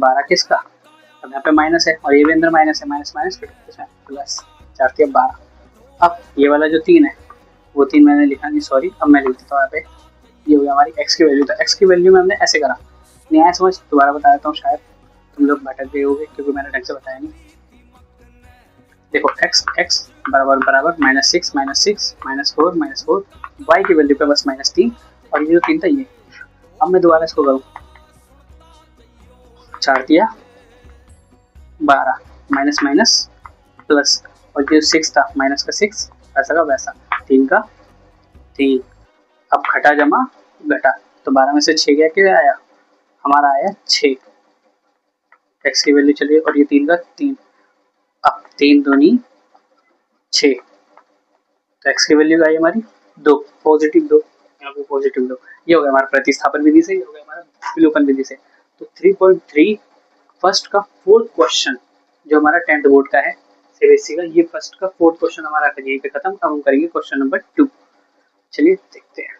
12 किसका, अब यहाँ पे माइनस है और ये भी अंदर माइनस है, माइनस माइनस प्लस 4 3 12। अब ये वाला जो 3 है वो 3 मैंने लिखा नहीं, सॉरी, अब मैं लिख देता हूँ यहाँ पे, ये हो गया हमारी x की वैल्यू। तो x की वैल्यू में हमने ऐसे करा, नहीं आया समझ, दोबारा बता देता हूँ, शायद तुम लोग भटक गए होगे क्योंकि मैंने ढंग से बताया नहीं। देखो x बराबर बराबर -6 -4 -4, y की वैल्यू पे बस -3 और ये जो 3 था ये। अब मैं दोबारा इसको करूँ, 4 दिया 12 माइनस माइनस प्लस, और जो 6 था माइनस का 6 ऐसा का वैसा, 3 का 3, अब घटा जमा घटा, तो 12 में से 6 गया, क्या आया हमारा, आया 6, x की वैल्यू चलिए, और ये 3 का 3, अब 3 दूनी 6, तो x की वैल्यू आई हमारी 2, पॉजिटिव 2, यहाँ पे पॉजिटिव 2। ये हो गया हमारा प्रतिस्थापन विधि से, ये हो गया हमारा विलोपन विधि से। तो 3.3 फर्स्ट का फोर्थ क्वेश्चन जो हमारा 10th बोर्ड का है सीबीएसई का, ये फर्स्ट का फोर्थ क्वेश्चन हमारा यहीं पे खत्म। अब हम करेंगे क्वेश्चन नंबर 2, चलिए देखते हैं।